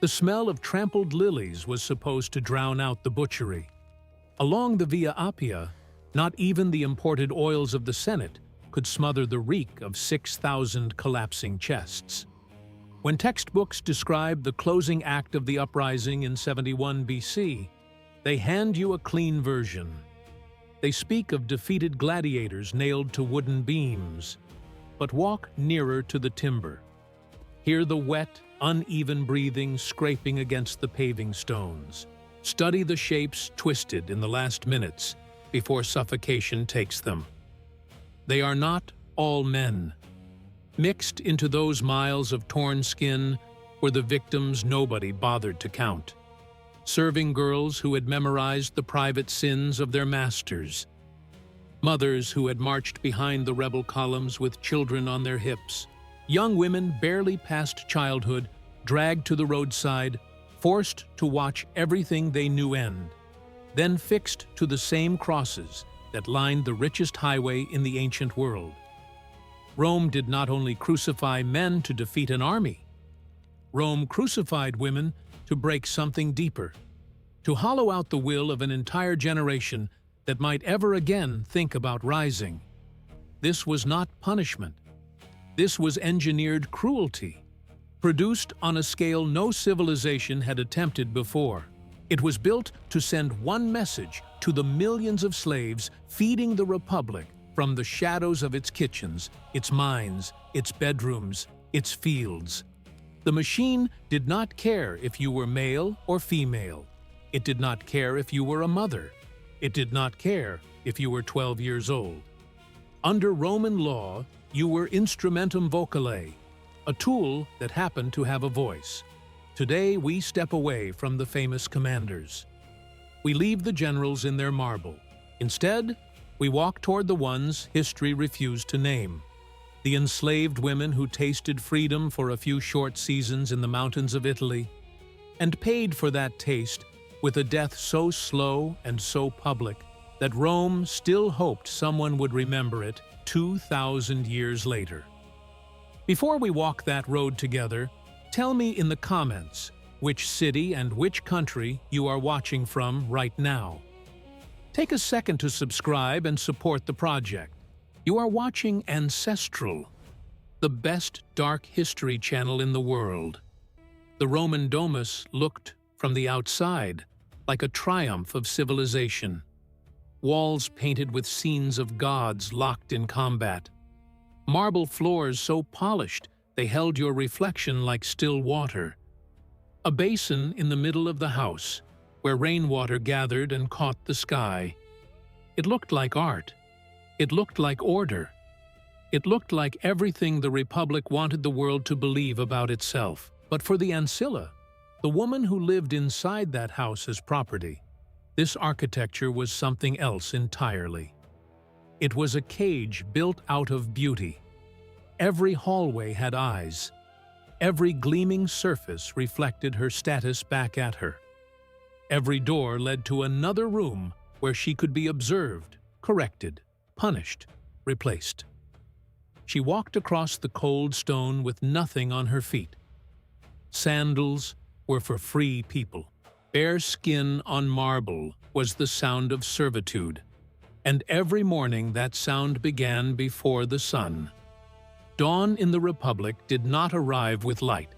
The smell of trampled lilies was supposed to drown out the butchery. Along the Via Appia, not even the imported oils of the Senate could smother the reek of 6,000 collapsing chests. When textbooks describe the closing act of the uprising in 71 BC, they hand you a clean version. They speak of defeated gladiators nailed to wooden beams. But walk nearer to the timber. Hear the wet, uneven breathing scraping against the paving stones. Study the shapes twisted in the last minutes before suffocation takes them. They are not all men. Mixed into those miles of torn skin were the victims nobody bothered to count. Serving girls who had memorized the private sins of their masters. Mothers who had marched behind the rebel columns with children on their hips. Young women barely past childhood, dragged to the roadside, forced to watch everything they knew end, then fixed to the same crosses that lined the richest highway in the ancient world. Rome did not only crucify men to defeat an army. Rome crucified women to break something deeper, to hollow out the will of an entire generation that might ever again think about rising. This was not punishment. This was engineered cruelty, produced on a scale no civilization had attempted before. It was built to send one message to the millions of slaves feeding the Republic from the shadows of its kitchens, its mines, its bedrooms, its fields. The machine did not care if you were male or female. It did not care if you were a mother. It did not care if you were 12 years old. Under Roman law, you were instrumentum vocale, a tool that happened to have a voice. Today, we step away from the famous commanders. We leave the generals in their marble. Instead, we walk toward the ones history refused to name. The enslaved women who tasted freedom for a few short seasons in the mountains of Italy, and paid for that taste with a death so slow and so public that Rome still hoped someone would remember it 2,000 years later. Before we walk that road together, tell me in the comments which city and which country you are watching from right now. Take a second to subscribe and support the project. You are watching Ancestral, the best dark history channel in the world. The Roman domus looked, from the outside, like a triumph of civilization. Walls painted with scenes of gods locked in combat. Marble floors so polished they held your reflection like still water. A basin in the middle of the house, where rainwater gathered and caught the sky. It looked like art. It looked like order. It looked like everything the Republic wanted the world to believe about itself. But for the Ancilla, the woman who lived inside that house as property, this architecture was something else entirely. It was a cage built out of beauty. Every hallway had eyes. Every gleaming surface reflected her status back at her. Every door led to another room where she could be observed, corrected, punished, replaced. She walked across the cold stone with nothing on her feet. Sandals were for free people. Bare skin on marble was the sound of servitude. And every morning that sound began before the sun. Dawn in the Republic did not arrive with light.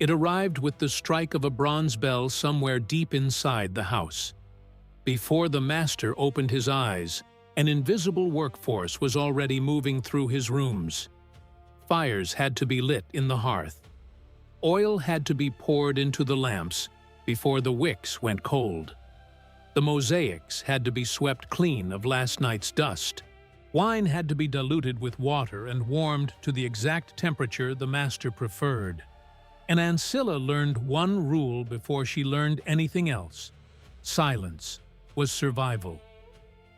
It arrived with the strike of a bronze bell somewhere deep inside the house. Before the master opened his eyes, an invisible workforce was already moving through his rooms. Fires had to be lit in the hearth. Oil had to be poured into the lamps before the wicks went cold. The mosaics had to be swept clean of last night's dust. Wine had to be diluted with water and warmed to the exact temperature the master preferred. And Ancilla learned one rule before she learned anything else. Silence was survival.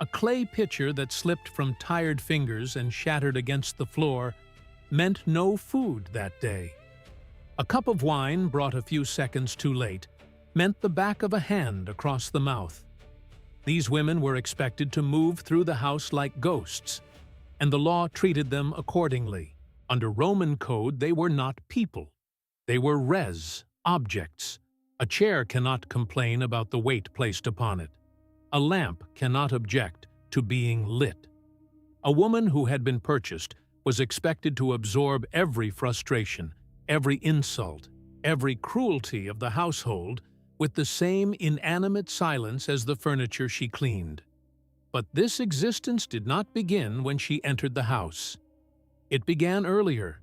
A clay pitcher that slipped from tired fingers and shattered against the floor meant no food that day. A cup of wine brought a few seconds too late meant the back of a hand across the mouth. These women were expected to move through the house like ghosts, and the law treated them accordingly. Under Roman code, they were not people. They were res, objects. A chair cannot complain about the weight placed upon it. A lamp cannot object to being lit. A woman who had been purchased was expected to absorb every frustration, every insult, every cruelty of the household with the same inanimate silence as the furniture she cleaned. But this existence did not begin when she entered the house. It began earlier,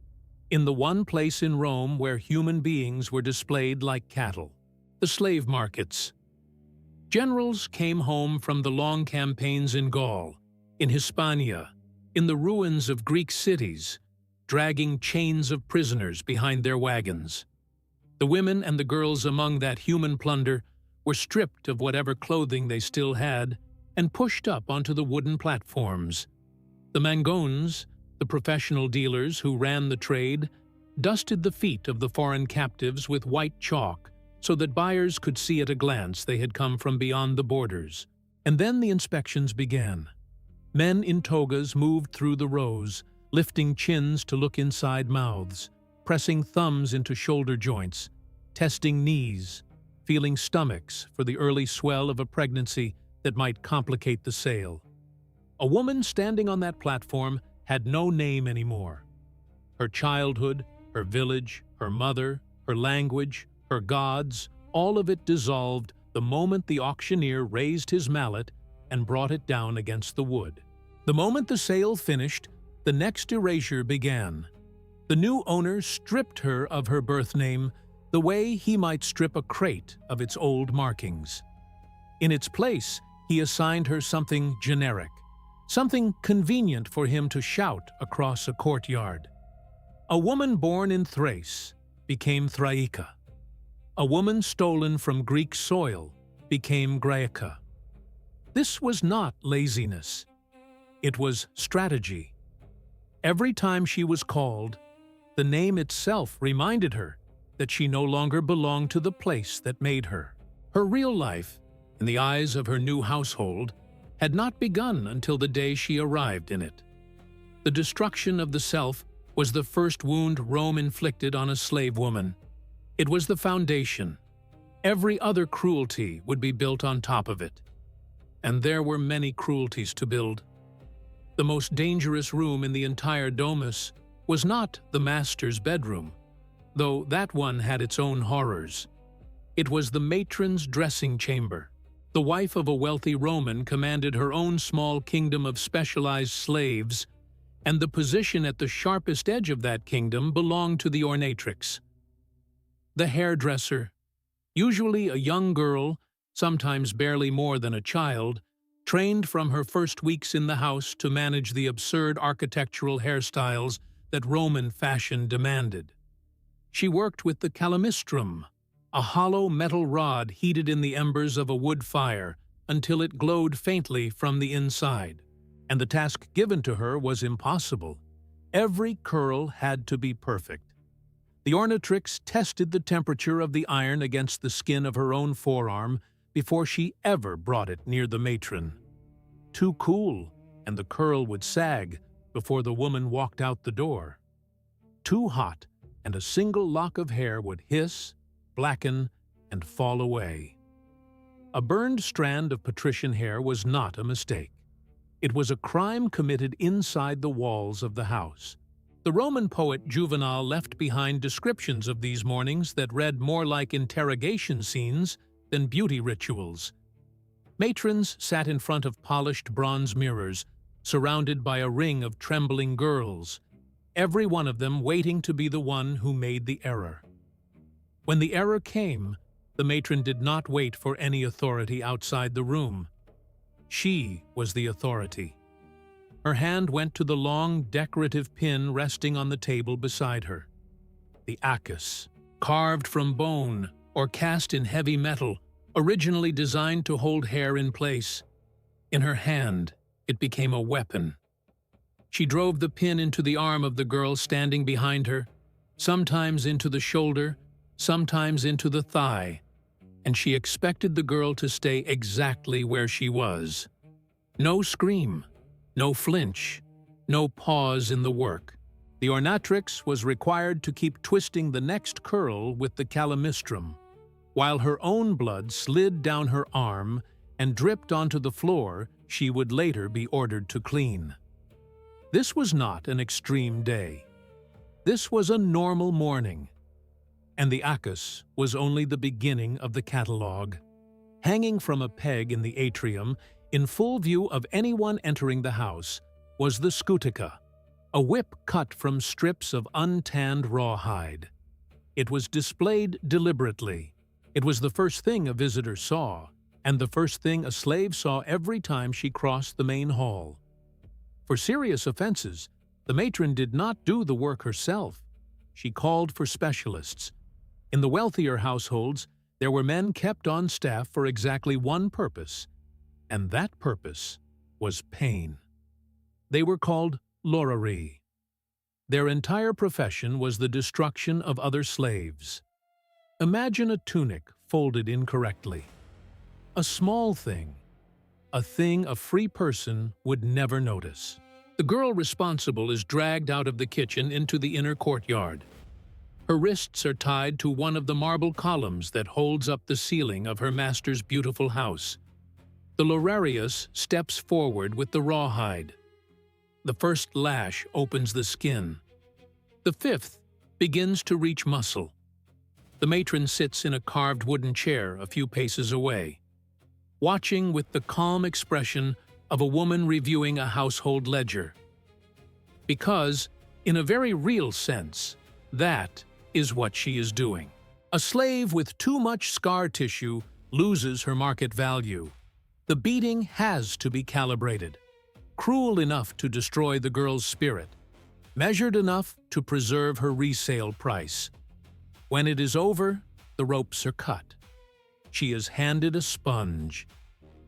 in the one place in Rome where human beings were displayed like cattle, the slave markets. Generals came home from the long campaigns in Gaul, in Hispania, in the ruins of Greek cities, dragging chains of prisoners behind their wagons. The women and the girls among that human plunder were stripped of whatever clothing they still had and pushed up onto the wooden platforms. The mangones, the professional dealers who ran the trade, dusted the feet of the foreign captives with white chalk so that buyers could see at a glance they had come from beyond the borders. And then the inspections began. Men in togas moved through the rows, lifting chins to look inside mouths, pressing thumbs into shoulder joints, testing knees, feeling stomachs for the early swell of a pregnancy that might complicate the sale. A woman standing on that platform had no name anymore. Her childhood, her village, her mother, her language, her gods, all of it dissolved the moment the auctioneer raised his mallet and brought it down against the wood. The moment the sale finished, the next erasure began. The new owner stripped her of her birth name the way he might strip a crate of its old markings. In its place, he assigned her something generic, something convenient for him to shout across a courtyard. A woman born in Thrace became Thraica. A woman stolen from Greek soil became Graeca. This was not laziness. It was strategy. Every time she was called, the name itself reminded her that she no longer belonged to the place that made her. Her real life, in the eyes of her new household, had not begun until the day she arrived in it. The destruction of the self was the first wound Rome inflicted on a slave woman. It was the foundation. Every other cruelty would be built on top of it. And there were many cruelties to build. The most dangerous room in the entire domus was not the master's bedroom, though that one had its own horrors. It was the matron's dressing chamber. The wife of a wealthy Roman commanded her own small kingdom of specialized slaves, and the position at the sharpest edge of that kingdom belonged to the ornatrix. The hairdresser, usually a young girl, sometimes barely more than a child, trained from her first weeks in the house to manage the absurd architectural hairstyles that Roman fashion demanded. She worked with the calamistrum, a hollow metal rod heated in the embers of a wood fire until it glowed faintly from the inside, and the task given to her was impossible. Every curl had to be perfect. The ornatrix tested the temperature of the iron against the skin of her own forearm before she ever brought it near the matron. Too cool, and the curl would sag before the woman walked out the door. Too hot, and a single lock of hair would hiss, blacken, and fall away. A burned strand of patrician hair was not a mistake. It was a crime committed inside the walls of the house. The Roman poet Juvenal left behind descriptions of these mornings that read more like interrogation scenes than beauty rituals. Matrons sat in front of polished bronze mirrors, surrounded by a ring of trembling girls, every one of them waiting to be the one who made the error. When the error came, the matron did not wait for any authority outside the room. She was the authority. Her hand went to the long, decorative pin resting on the table beside her. The acus, carved from bone or cast in heavy metal, originally designed to hold hair in place. In her hand, it became a weapon. She drove the pin into the arm of the girl standing behind her, sometimes into the shoulder, sometimes into the thigh, and she expected the girl to stay exactly where she was. No scream, no flinch, no pause in the work. The ornatrix was required to keep twisting the next curl with the calamistrum, while her own blood slid down her arm and dripped onto the floor she would later be ordered to clean. This was not an extreme day. This was a normal morning. And the Acus was only the beginning of the catalogue. Hanging from a peg in the atrium, in full view of anyone entering the house, was the scutica, a whip cut from strips of untanned rawhide. It was displayed deliberately. It was the first thing a visitor saw, and the first thing a slave saw every time she crossed the main hall. For serious offenses, the matron did not do the work herself. She called for specialists. In the wealthier households, there were men kept on staff for exactly one purpose, and that purpose was pain. They were called lorari. Their entire profession was the destruction of other slaves. Imagine a tunic folded incorrectly. A small thing. A thing a free person would never notice. The girl responsible is dragged out of the kitchen into the inner courtyard. Her wrists are tied to one of the marble columns that holds up the ceiling of her master's beautiful house. The lorarius steps forward with the rawhide. The first lash opens the skin. The fifth begins to reach muscle. The matron sits in a carved wooden chair a few paces away, watching with the calm expression of a woman reviewing a household ledger. Because, in a very real sense, that is what she is doing. A slave with too much scar tissue loses her market value. The beating has to be calibrated, cruel enough to destroy the girl's spirit, measured enough to preserve her resale price. When it is over, the ropes are cut. She is handed a sponge.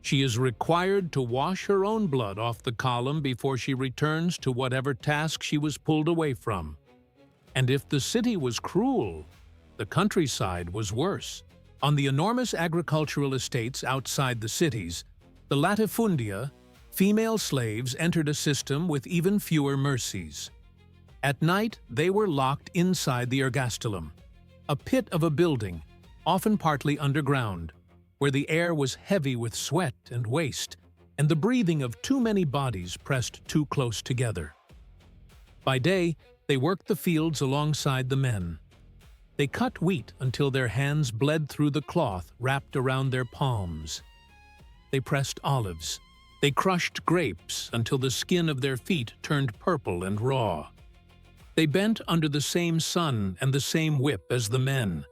She is required to wash her own blood off the column before she returns to whatever task she was pulled away from. And if the city was cruel, the countryside was worse. On the enormous agricultural estates outside the cities, the latifundia, female slaves entered a system with even fewer mercies. At night, they were locked inside the ergastulum, a pit of a building, often partly underground, where the air was heavy with sweat and waste, and the breathing of too many bodies pressed too close together. By day, they worked the fields alongside the men. They cut wheat until their hands bled through the cloth wrapped around their palms. They pressed olives. They crushed grapes until the skin of their feet turned purple and raw. They bent under the same sun and the same whip as the men,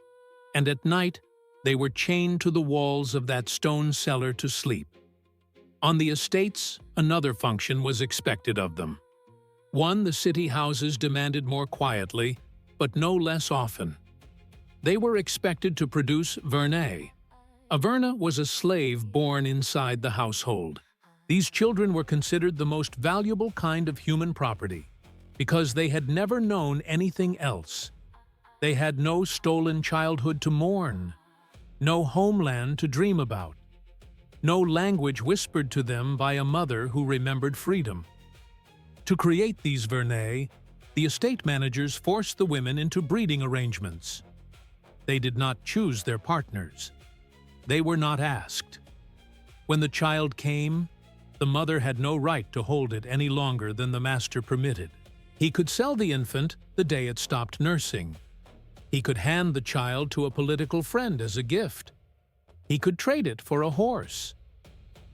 and at night they were chained to the walls of that stone cellar to sleep. On the estates, another function was expected of them. One the city houses demanded more quietly, but no less often. They were expected to produce vernae. A verna was a slave born inside the household. These children were considered the most valuable kind of human property, because they had never known anything else. They had no stolen childhood to mourn, no homeland to dream about, no language whispered to them by a mother who remembered freedom. To create these vernae, the estate managers forced the women into breeding arrangements. They did not choose their partners. They were not asked. When the child came, the mother had no right to hold it any longer than the master permitted. He could sell the infant the day it stopped nursing. He could hand the child to a political friend as a gift. He could trade it for a horse.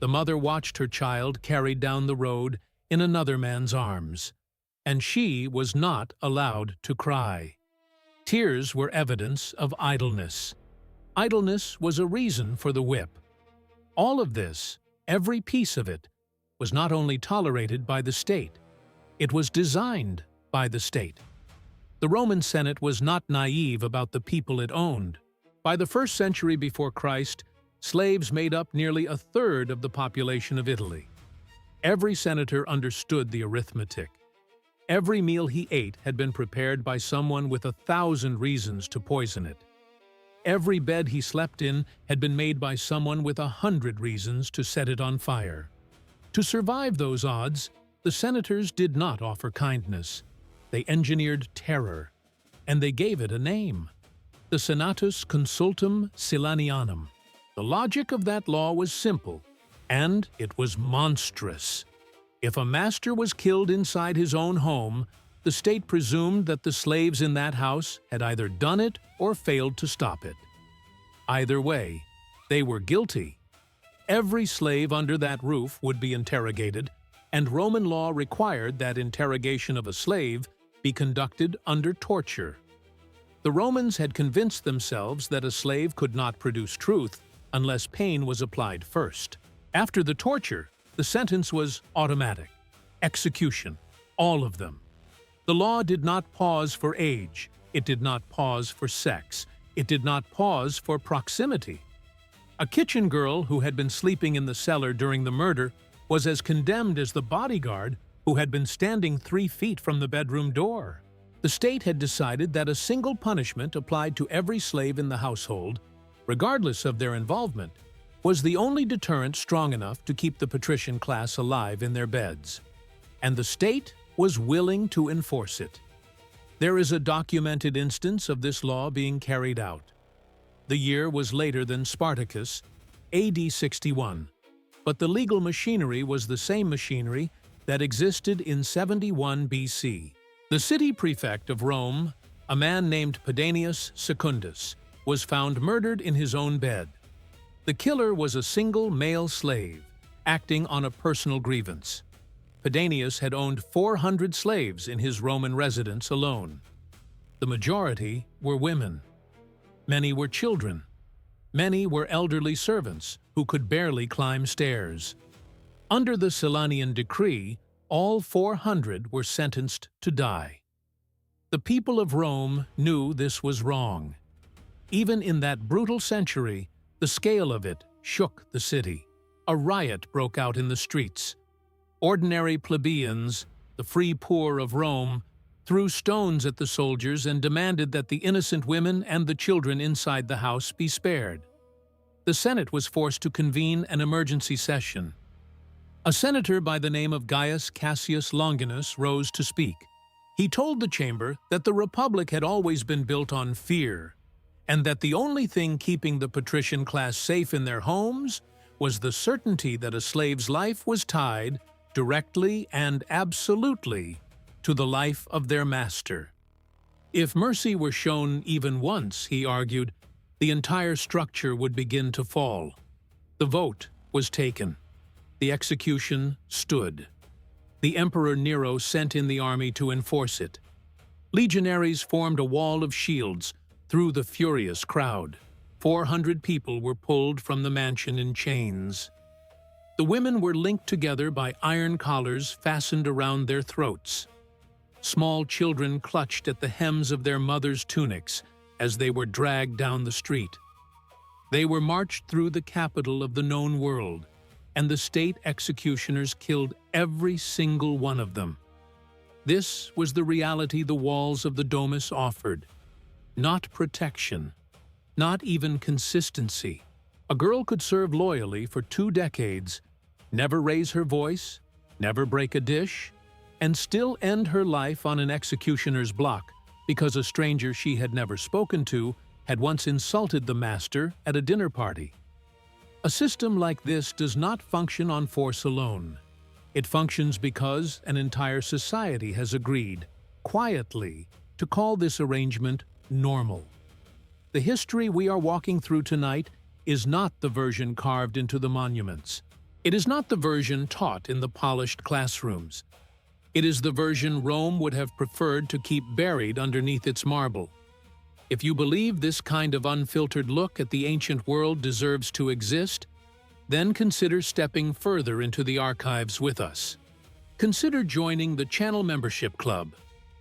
The mother watched her child carried down the road in another man's arms, and she was not allowed to cry. Tears were evidence of idleness. Idleness was a reason for the whip. All of this, every piece of it, was not only tolerated by the state, it was designed by the state. The Roman Senate was not naive about the people it owned. By the 1st century before Christ, slaves made up nearly a third of the population of Italy. Every senator understood the arithmetic. Every meal he ate had been prepared by someone with 1,000 reasons to poison it. Every bed he slept in had been made by someone with 100 reasons to set it on fire. To survive those odds, the senators did not offer kindness. they engineered terror, and they gave it a name: the Senatus Consultum Silanianum. The logic of that law was simple, and it was monstrous. If a master was killed inside his own home, the state presumed that the slaves in that house had either done it or failed to stop it. Either way, they were guilty. Every slave under that roof would be interrogated, and Roman law required that interrogation of a slave be conducted under torture. The Romans had convinced themselves that a slave could not produce truth unless pain was applied first. After the torture, the sentence was automatic: execution, all of them. The law did not pause for age, it did not pause for sex, it did not pause for proximity. A kitchen girl who had been sleeping in the cellar during the murder was as condemned as the bodyguard who had been standing 3 feet from the bedroom door. The state had decided that a single punishment applied to every slave in the household, regardless of their involvement, was the only deterrent strong enough to keep the patrician class alive in their beds. And the state was willing to enforce it. There is a documented instance of this law being carried out. The year was later than Spartacus, AD 61, but the legal machinery was the same machinery that existed in 71 BC. The city prefect of Rome, a man named Pedanius Secundus, was found murdered in his own bed. The killer was a single male slave, acting on a personal grievance. Pedanius had owned 400 slaves in his Roman residence alone. The majority were women. Many were children. Many were elderly servants who could barely climb stairs. Under the Silanian decree, all 400 were sentenced to die. The people of Rome knew this was wrong. Even in that brutal century, the scale of it shook the city. A riot broke out in the streets. Ordinary plebeians, the free poor of Rome, threw stones at the soldiers and demanded that the innocent women and the children inside the house be spared. The Senate was forced to convene an emergency session. A senator by the name of Gaius Cassius Longinus rose to speak. He told the chamber that the Republic had always been built on fear, and that the only thing keeping the patrician class safe in their homes was the certainty that a slave's life was tied, directly and absolutely, to the life of their master. If mercy were shown even once, he argued, the entire structure would begin to fall. The vote was taken. The execution stood. The Emperor Nero sent in the army to enforce it. Legionaries formed a wall of shields through the furious crowd. 400 people were pulled from the mansion in chains. The women were linked together by iron collars fastened around their throats. Small children clutched at the hems of their mothers' tunics as they were dragged down the street. They were marched through the capital of the known world, and the state executioners killed every single one of them. This was the reality the walls of the domus offered. Not protection, not even consistency. A girl could serve loyally for 2 decades, never raise her voice, never break a dish, and still end her life on an executioner's block because a stranger she had never spoken to had once insulted the master at a dinner party. A system like this does not function on force alone. It functions because an entire society has agreed, quietly, to call this arrangement normal. The history we are walking through tonight is not the version carved into the monuments. It is not the version taught in the polished classrooms. It is the version Rome would have preferred to keep buried underneath its marble. If you believe this kind of unfiltered look at the ancient world deserves to exist, then consider stepping further into the archives with us. Consider joining the channel membership club,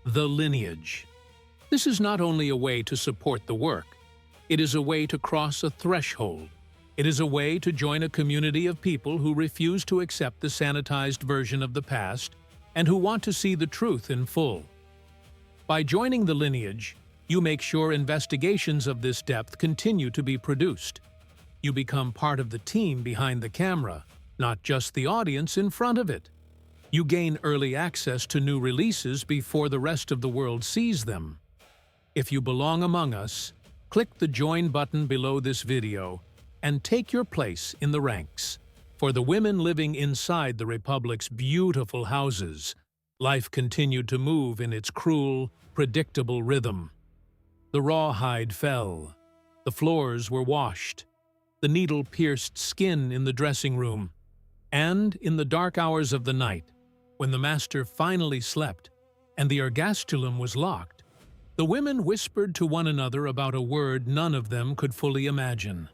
The Lineage. This is not only a way to support the work, it is a way to cross a threshold. It is a way to join a community of people who refuse to accept the sanitized version of the past and who want to see the truth in full. By joining The Lineage, you make sure investigations of this depth continue to be produced. You become part of the team behind the camera, not just the audience in front of it. You gain early access to new releases before the rest of the world sees them. If you belong among us, click the Join button below this video and take your place in the ranks. For the women living inside the Republic's beautiful houses, life continued to move in its cruel, predictable rhythm. The rawhide fell. The floors were washed. The needle-pierced skin in the dressing room. And in the dark hours of the night, when the master finally slept and the ergastulum was locked, the women whispered to one another about a word none of them could fully imagine.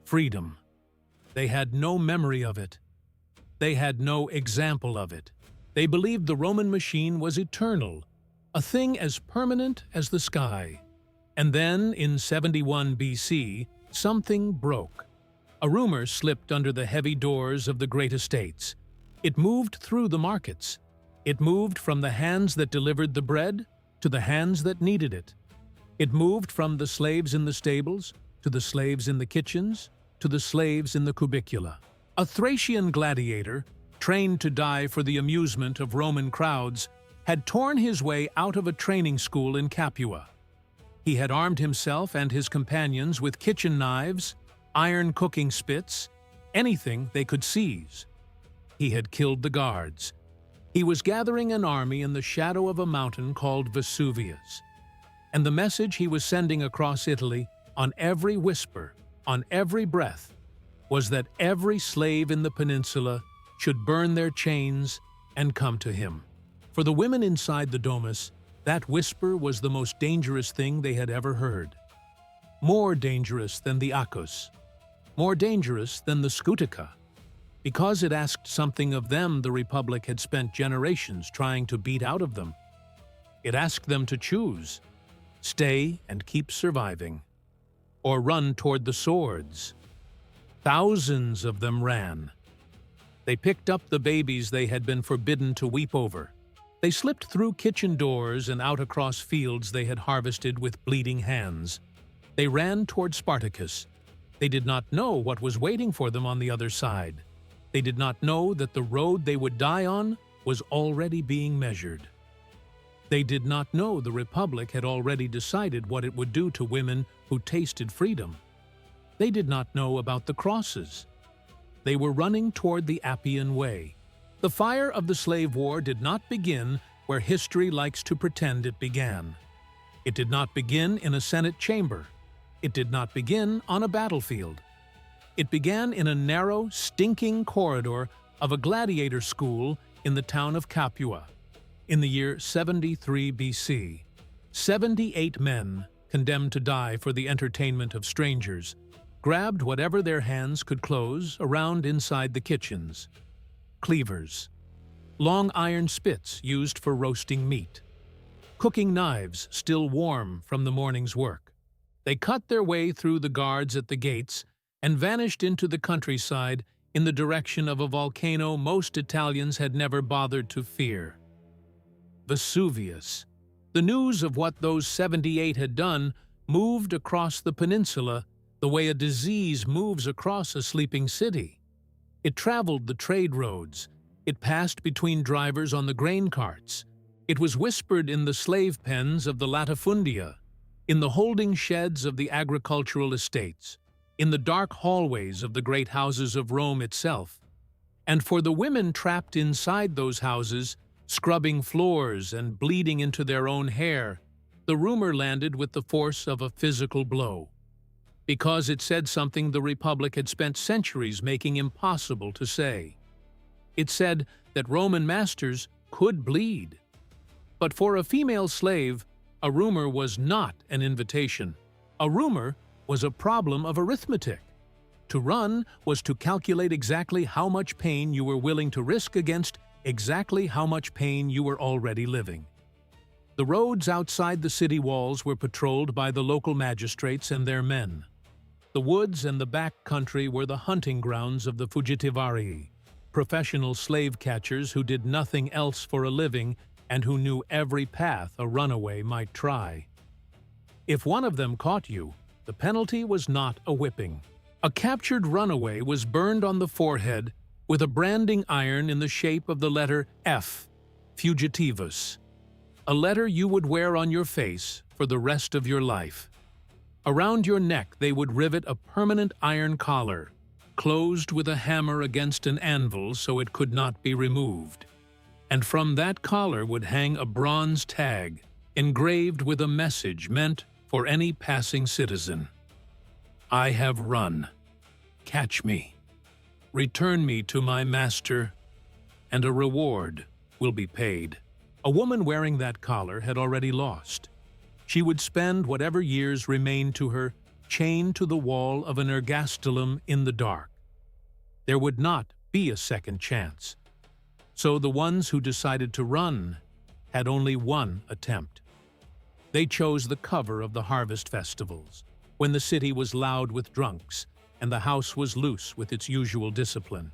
Freedom. They had no memory of it. They had no example of it. They believed the Roman machine was eternal, a thing as permanent as the sky. And then, in 71 BC, something broke. A rumor slipped under the heavy doors of the great estates. It moved through the markets. It moved from the hands that delivered the bread to the hands that needed it. It moved from the slaves in the stables to the slaves in the kitchens to the slaves in the cubicula. A Thracian gladiator, trained to die for the amusement of Roman crowds, had torn his way out of a training school in Capua. He had armed himself and his companions with kitchen knives, iron cooking spits, anything they could seize. He had killed the guards. He was gathering an army in the shadow of a mountain called Vesuvius. And the message he was sending across Italy, on every whisper, on every breath, was that every slave in the peninsula should burn their chains and come to him. For the women inside the domus, that whisper was the most dangerous thing they had ever heard. More dangerous than the acus. More dangerous than the scutica. Because it asked something of them the Republic had spent generations trying to beat out of them. It asked them to choose, stay and keep surviving, or run toward the swords. Thousands of them ran. They picked up the babies they had been forbidden to weep over. They slipped through kitchen doors and out across fields they had harvested with bleeding hands. They ran toward Spartacus. They did not know what was waiting for them on the other side. They did not know that the road they would die on was already being measured. They did not know the Republic had already decided what it would do to women who tasted freedom. They did not know about the crosses. They were running toward the Appian way. The fire of the slave war did not begin where history likes to pretend it began. It did not begin in a Senate chamber. It did not begin on a battlefield. It began in a narrow, stinking corridor of a gladiator school in the town of Capua. In the year 73 BC, 78 men, condemned to die for the entertainment of strangers, grabbed whatever their hands could close around inside the kitchens. Cleavers, long iron spits used for roasting meat, cooking knives still warm from the morning's work. They cut their way through the guards at the gates and vanished into the countryside in the direction of a volcano most Italians had never bothered to fear. Vesuvius. The news of what those 78 had done moved across the peninsula the way a disease moves across a sleeping city. It traveled the trade roads. It passed between drivers on the grain carts. It was whispered in the slave pens of the latifundia, in the holding sheds of the agricultural estates, in the dark hallways of the great houses of Rome itself. And for the women trapped inside those houses, scrubbing floors and bleeding into their own hair, the rumor landed with the force of a physical blow. Because it said something the Republic had spent centuries making impossible to say. It said that Roman masters could bleed. But for a female slave, a rumor was not an invitation. A rumor was a problem of arithmetic. To run was to calculate exactly how much pain you were willing to risk against exactly how much pain you were already living. The roads outside the city walls were patrolled by the local magistrates and their men. The woods and the back country were the hunting grounds of the fugitivarii, professional slave catchers who did nothing else for a living and who knew every path a runaway might try. If one of them caught you, the penalty was not a whipping. A captured runaway was burned on the forehead with a branding iron in the shape of the letter F, fugitivus, a letter you would wear on your face for the rest of your life. Around your neck they would rivet a permanent iron collar, closed with a hammer against an anvil so it could not be removed. And from that collar would hang a bronze tag, engraved with a message meant for any passing citizen. I have run. Catch me. Return me to my master, and a reward will be paid. A woman wearing that collar had already lost. She would spend whatever years remained to her chained to the wall of an ergastulum in the dark. There would not be a second chance. So the ones who decided to run had only one attempt. They chose the cover of the harvest festivals, when the city was loud with drunks and the house was loose with its usual discipline.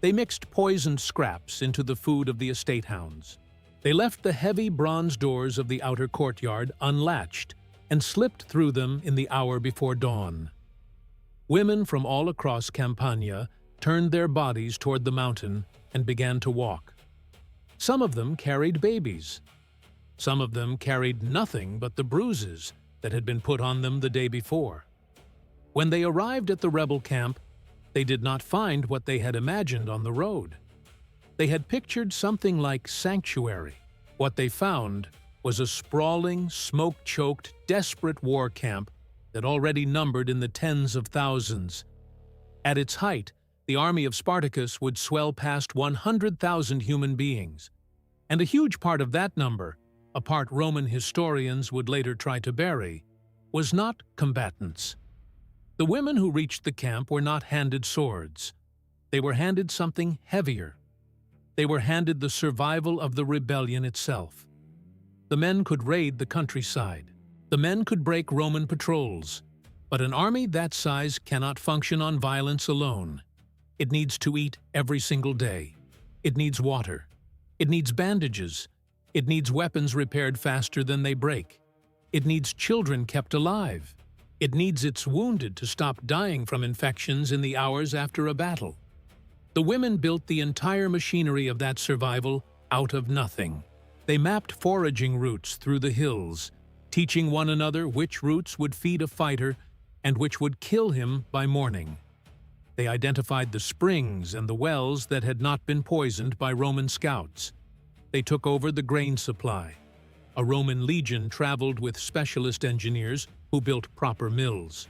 They mixed poisoned scraps into the food of the estate hounds. They left the heavy bronze doors of the outer courtyard unlatched and slipped through them in the hour before dawn. Women from all across Campania turned their bodies toward the mountain and began to walk. Some of them carried babies. Some of them carried nothing but the bruises that had been put on them the day before. When they arrived at the rebel camp, they did not find what they had imagined on the road. They had pictured something like sanctuary. What they found was a sprawling, smoke-choked, desperate war camp that already numbered in the tens of thousands. At its height, the army of Spartacus would swell past 100,000 human beings, and a huge part of that number, a part Roman historians would later try to bury, was not combatants. The women who reached the camp were not handed swords. They were handed something heavier. They were handed the survival of the rebellion itself. The men could raid the countryside. The men could break Roman patrols. But an army that size cannot function on violence alone. It needs to eat every single day. It needs water. It needs bandages. It needs weapons repaired faster than they break. It needs children kept alive. It needs its wounded to stop dying from infections in the hours after a battle. The women built the entire machinery of that survival out of nothing. They mapped foraging routes through the hills, teaching one another which routes would feed a fighter and which would kill him by morning. They identified the springs and the wells that had not been poisoned by Roman scouts. They took over the grain supply. A Roman legion traveled with specialist engineers who built proper mills.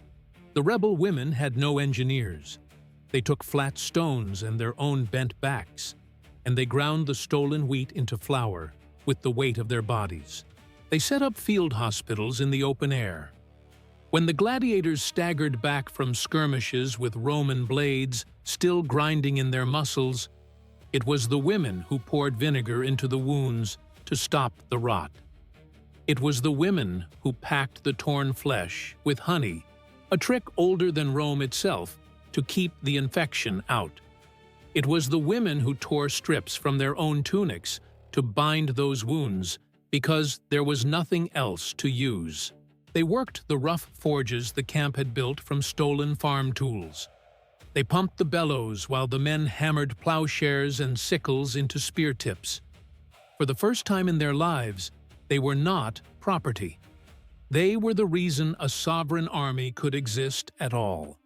The rebel women had no engineers. They took flat stones and their own bent backs, and they ground the stolen wheat into flour with the weight of their bodies. They set up field hospitals in the open air. When the gladiators staggered back from skirmishes with Roman blades still grinding in their muscles, it was the women who poured vinegar into the wounds to stop the rot. It was the women who packed the torn flesh with honey, a trick older than Rome itself, to keep the infection out. It was the women who tore strips from their own tunics to bind those wounds because there was nothing else to use. They worked the rough forges the camp had built from stolen farm tools. They pumped the bellows while the men hammered plowshares and sickles into spear tips. For the first time in their lives, they were not property. They were the reason a sovereign army could exist at all.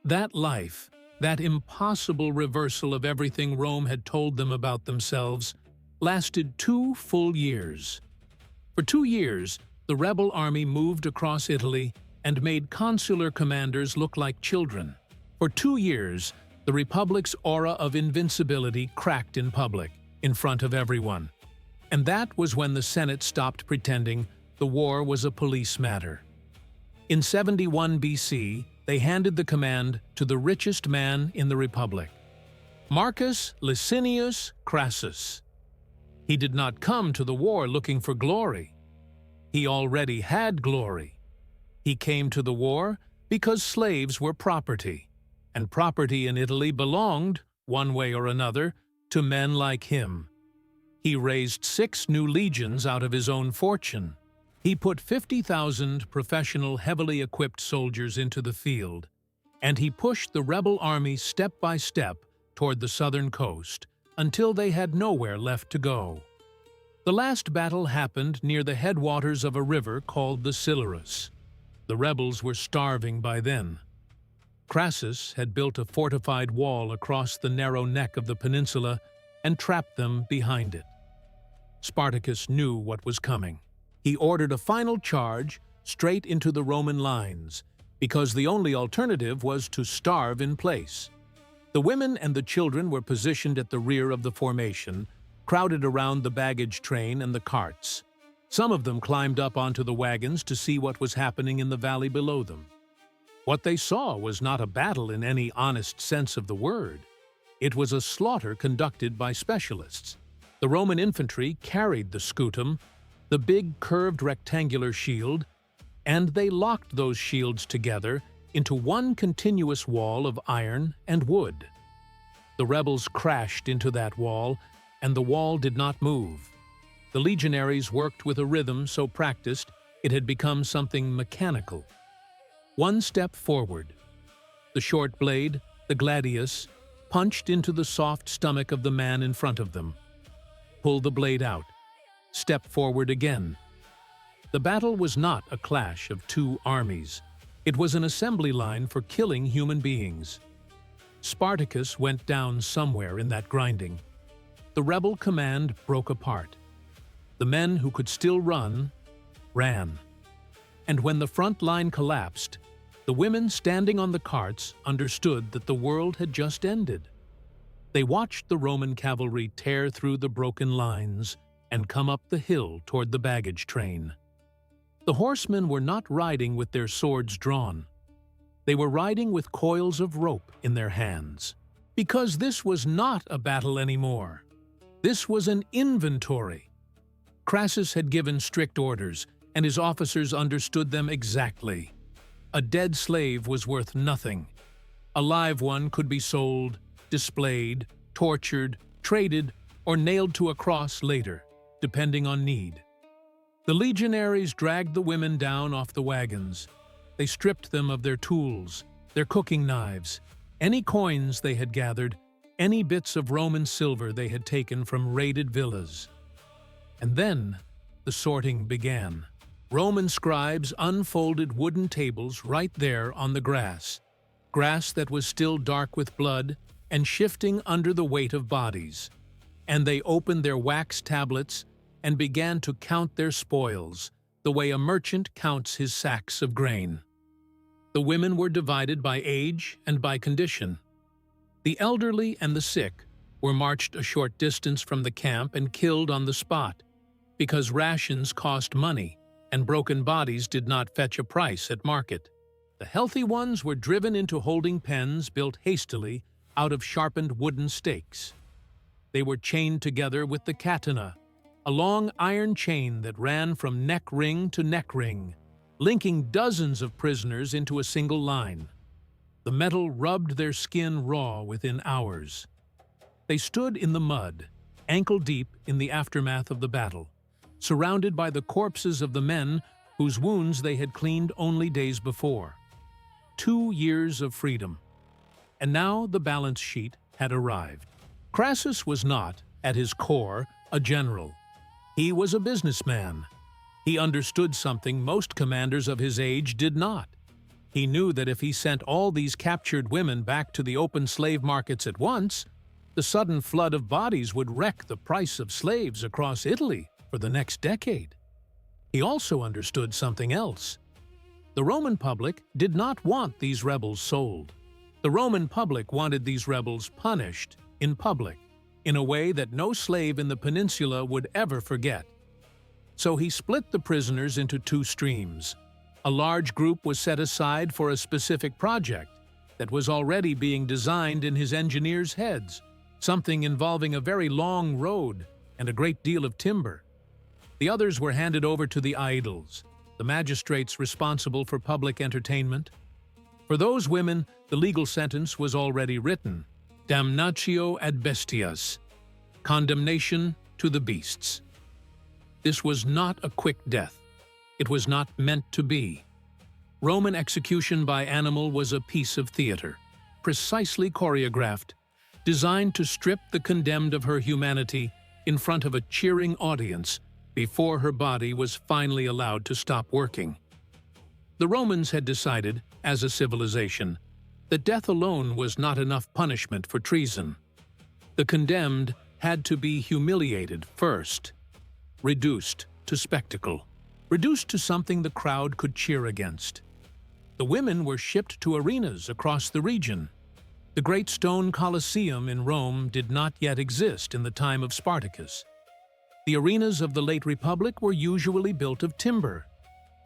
That life, that impossible reversal of everything Rome had told them about themselves, lasted 2 full years. For 2 years, the rebel army moved across Italy and made consular commanders look like children. For 2 years, the Republic's aura of invincibility cracked in public, in front of everyone. And that was when the Senate stopped pretending the war was a police matter. In 71 BC, they handed the command to the richest man in the Republic, Marcus Licinius Crassus. He did not come to the war looking for glory. He already had glory. He came to the war because slaves were property, and property in Italy belonged, one way or another, to men like him. He raised 6 new legions out of his own fortune. He put 50,000 professional, heavily equipped soldiers into the field, and he pushed the rebel army step by step toward the southern coast until they had nowhere left to go. The last battle happened near the headwaters of a river called the Silurus. The rebels were starving by then. Crassus had built a fortified wall across the narrow neck of the peninsula and trapped them behind it. Spartacus knew what was coming. He ordered a final charge straight into the Roman lines, because the only alternative was to starve in place. The women and the children were positioned at the rear of the formation, crowded around the baggage train and the carts. Some of them climbed up onto the wagons to see what was happening in the valley below them. What they saw was not a battle in any honest sense of the word. It was a slaughter conducted by specialists. The Roman infantry carried the scutum, the big curved rectangular shield, and they locked those shields together into one continuous wall of iron and wood. The rebels crashed into that wall, and the wall did not move. The legionaries worked with a rhythm so practiced it had become something mechanical. One step forward. The short blade, the gladius, punched into the soft stomach of the man in front of them. Pull the blade out. Step forward again. The battle was not a clash of two armies. It was an assembly line for killing human beings. Spartacus went down somewhere in that grinding. The rebel command broke apart. The men who could still run, ran. And when the front line collapsed, the women standing on the carts understood that the world had just ended. They watched the Roman cavalry tear through the broken lines and come up the hill toward the baggage train. The horsemen were not riding with their swords drawn. They were riding with coils of rope in their hands. Because this was not a battle anymore. This was an inventory. Crassus had given strict orders, and his officers understood them exactly. A dead slave was worth nothing. A live one could be sold, displayed, tortured, traded, or nailed to a cross later, depending on need. The legionaries dragged the women down off the wagons. They stripped them of their tools, their cooking knives, any coins they had gathered, any bits of Roman silver they had taken from raided villas. And then the sorting began. Roman scribes unfolded wooden tables right there on the grass that was still dark with blood and shifting under the weight of bodies. And they opened their wax tablets and began to count their spoils, the way a merchant counts his sacks of grain. The women were divided by age and by condition. The elderly and the sick were marched a short distance from the camp and killed on the spot, because rations cost money and broken bodies did not fetch a price at market. The healthy ones were driven into holding pens built hastily out of sharpened wooden stakes. They were chained together with the catena, a long iron chain that ran from neck ring to neck ring, linking dozens of prisoners into a single line. The metal rubbed their skin raw within hours. They stood in the mud, ankle-deep in the aftermath of the battle, surrounded by the corpses of the men whose wounds they had cleaned only days before. 2 years of freedom. And now the balance sheet had arrived. Crassus was not, at his core, a general. He was a businessman. He understood something most commanders of his age did not. He knew that if he sent all these captured women back to the open slave markets at once, the sudden flood of bodies would wreck the price of slaves across Italy for the next decade. He also understood something else. The Roman public did not want these rebels sold. The Roman public wanted these rebels punished in public, in a way that no slave in the peninsula would ever forget. So he split the prisoners into 2 streams. A large group was set aside for a specific project that was already being designed in his engineers' heads, something involving a very long road and a great deal of timber. The others were handed over to the aediles, the magistrates responsible for public entertainment. For those women, the legal sentence was already written: damnatio ad bestias, condemnation to the beasts. This was not a quick death. It was not meant to be. Roman execution by animal was a piece of theater, precisely choreographed, designed to strip the condemned of her humanity in front of a cheering audience before her body was finally allowed to stop working. The Romans had decided, as a civilization, that death alone was not enough punishment for treason. The condemned had to be humiliated first, reduced to spectacle, reduced to something the crowd could cheer against. The women were shipped to arenas across the region. The great stone Colosseum in Rome did not yet exist in the time of Spartacus. The arenas of the late Republic were usually built of timber,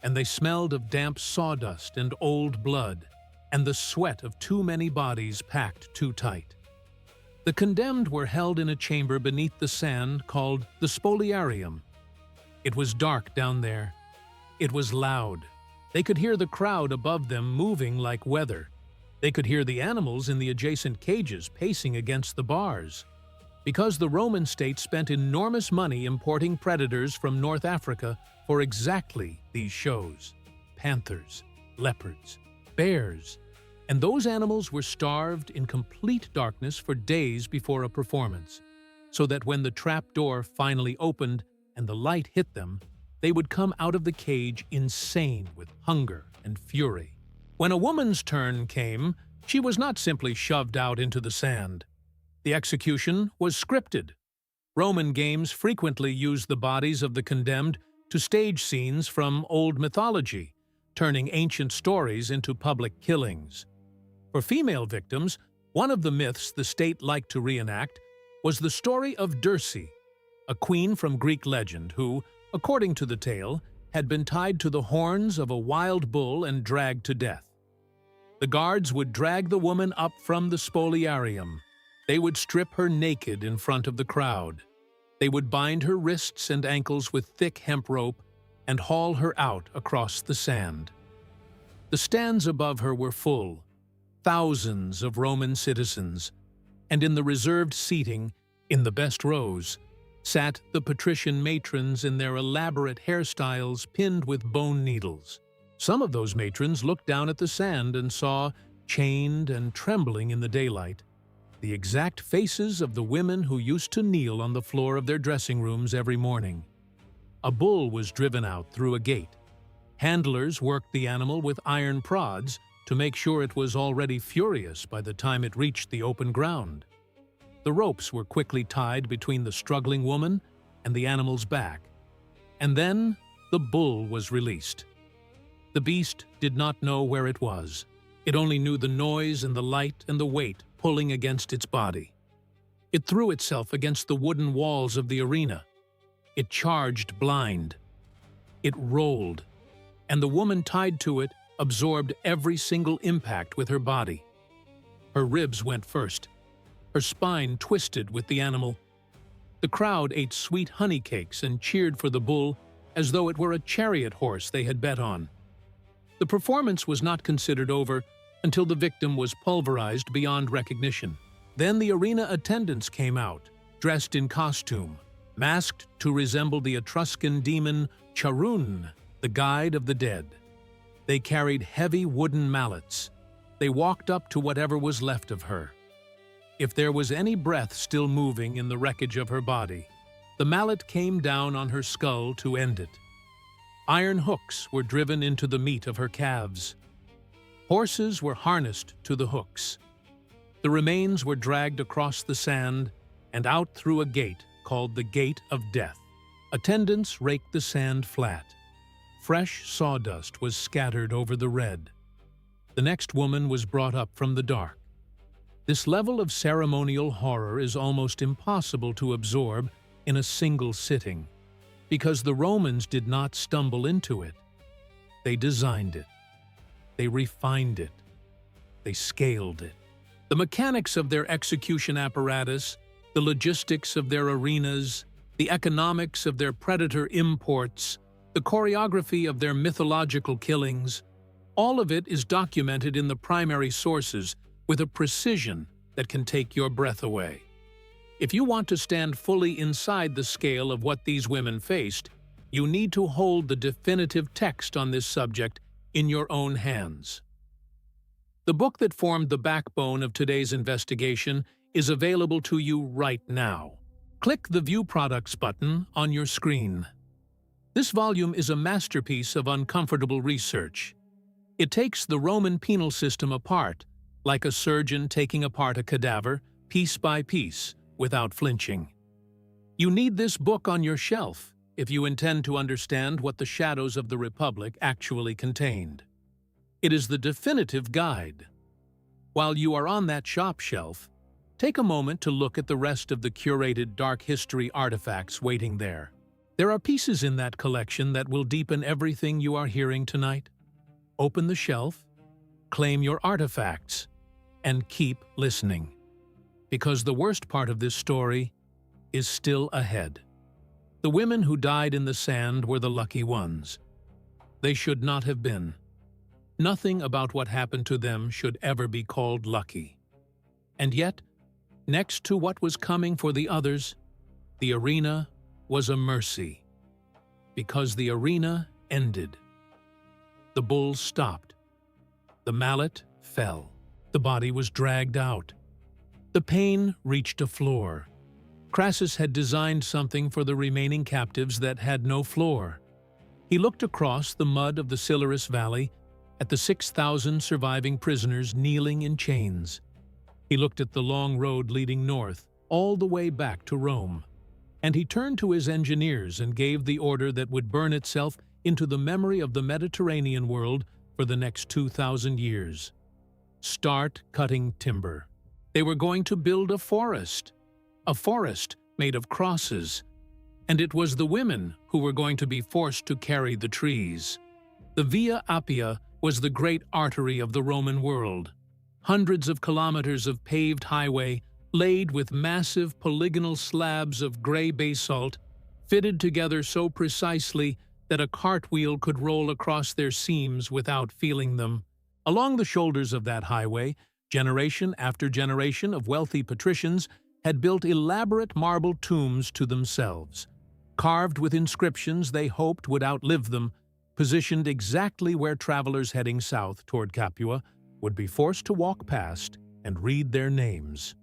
and they smelled of damp sawdust and old blood, and the sweat of too many bodies packed too tight. The condemned were held in a chamber beneath the sand called the spoliarium. It was dark down there. It was loud. They could hear the crowd above them moving like weather. They could hear the animals in the adjacent cages pacing against the bars. Because the Roman state spent enormous money importing predators from North Africa for exactly these shows: panthers, leopards, bears, and those animals were starved in complete darkness for days before a performance, so that when the trap door finally opened and the light hit them, they would come out of the cage insane with hunger and fury. When a woman's turn came, she was not simply shoved out into the sand. The execution was scripted. Roman games frequently used the bodies of the condemned to stage scenes from old mythology, turning ancient stories into public killings. For female victims, one of the myths the state liked to reenact was the story of Dirce, a queen from Greek legend who, according to the tale, had been tied to the horns of a wild bull and dragged to death. The guards would drag the woman up from the spoliarium. They would strip her naked in front of the crowd. They would bind her wrists and ankles with thick hemp rope and haul her out across the sand. The stands above her were full, thousands of Roman citizens, and in the reserved seating, in the best rows, sat the patrician matrons in their elaborate hairstyles pinned with bone needles. Some of those matrons looked down at the sand and saw, chained and trembling in the daylight, the exact faces of the women who used to kneel on the floor of their dressing rooms every morning. A bull was driven out through a gate. Handlers worked the animal with iron prods to make sure it was already furious by the time it reached the open ground. The ropes were quickly tied between the struggling woman and the animal's back, and then the bull was released. The beast did not know where it was. It only knew the noise and the light and the weight pulling against its body. It threw itself against the wooden walls of the arena. It charged blind. It rolled, and the woman tied to it absorbed every single impact with her body. Her ribs went first. Her spine twisted with the animal. The crowd ate sweet honey cakes and cheered for the bull as though it were a chariot horse they had bet on. The performance was not considered over until the victim was pulverized beyond recognition. Then the arena attendants came out, dressed in costume, masked to resemble the Etruscan demon Charun, the guide of the dead. They carried heavy wooden mallets. They walked up to whatever was left of her. If there was any breath still moving in the wreckage of her body, the mallet came down on her skull to end it. Iron hooks were driven into the meat of her calves. Horses were harnessed to the hooks. The remains were dragged across the sand and out through a gate called the Gate of Death. Attendants raked the sand flat. Fresh sawdust was scattered over the red. The next woman was brought up from the dark. This level of ceremonial horror is almost impossible to absorb in a single sitting, because the Romans did not stumble into it. They designed it. They refined it. They scaled it. The mechanics of their execution apparatus, the logistics of their arenas, the economics of their predator imports, the choreography of their mythological killings, all of it is documented in the primary sources with a precision that can take your breath away. If you want to stand fully inside the scale of what these women faced, you need to hold the definitive text on this subject in your own hands. The book that formed the backbone of today's investigation is available to you right now. Click the View Products button on your screen. This volume is a masterpiece of uncomfortable research. It takes the Roman penal system apart, like a surgeon taking apart a cadaver, piece by piece, without flinching. You need this book on your shelf if you intend to understand what the shadows of the Republic actually contained. It is the definitive guide. While you are on that shop shelf, take a moment to look at the rest of the curated dark history artifacts waiting there. There are pieces in that collection that will deepen everything you are hearing tonight. Open the shelf, claim your artifacts, and keep listening. Because the worst part of this story is still ahead. The women who died in the sand were the lucky ones. They should not have been. Nothing about what happened to them should ever be called lucky. And yet, next to what was coming for the others, the arena was a mercy. Because the arena ended. The bulls stopped. The mallet fell. The body was dragged out. The pain reached a floor. Crassus had designed something for the remaining captives that had no floor. He looked across the mud of the Silurus Valley at the 6,000 surviving prisoners kneeling in chains. He looked at the long road leading north, all the way back to Rome. And he turned to his engineers and gave the order that would burn itself into the memory of the Mediterranean world for the next 2,000 years. Start cutting timber. They were going to build a forest made of crosses. And it was the women who were going to be forced to carry the trees. The Via Appia was the great artery of the Roman world. Hundreds of kilometers of paved highway laid with massive polygonal slabs of gray basalt, fitted together so precisely that a cartwheel could roll across their seams without feeling them. Along the shoulders of that highway, generation after generation of wealthy patricians had built elaborate marble tombs to themselves, carved with inscriptions they hoped would outlive them, positioned exactly where travelers heading south toward Capua would be forced to walk past and read their names.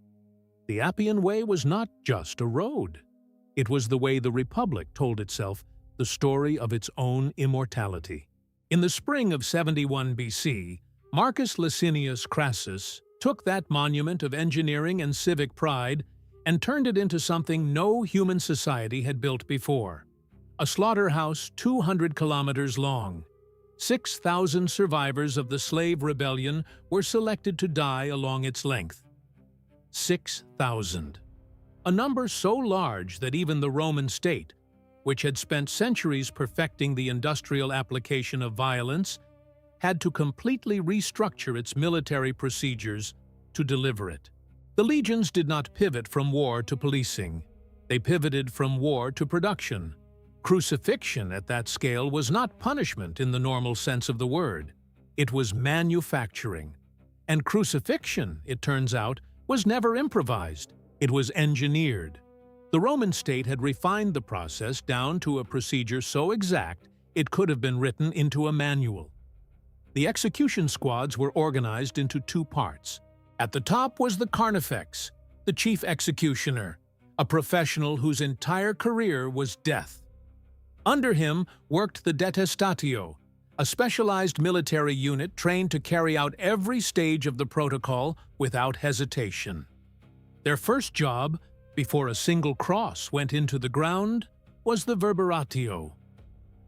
The Appian Way was not just a road. It was the way the Republic told itself the story of its own immortality. In the spring of 71 BC, Marcus Licinius Crassus took that monument of engineering and civic pride and turned it into something no human society had built before. A slaughterhouse 200 kilometers long. 6,000 survivors of the slave rebellion were selected to die along its length. 6,000. A number so large that even the Roman state, which had spent centuries perfecting the industrial application of violence, had to completely restructure its military procedures to deliver it. The legions did not pivot from war to policing. They pivoted from war to production. Crucifixion at that scale was not punishment in the normal sense of the word. It was manufacturing. And crucifixion, it turns out, was never improvised. It was engineered. The Roman state had refined the process down to a procedure so exact it could have been written into a manual. The execution squads were organized into two parts. At the top was the carnifex, the chief executioner, a professional whose entire career was death. Under him worked the detestatio, a specialized military unit trained to carry out every stage of the protocol without hesitation. Their first job, before a single cross went into the ground, was the verberatio,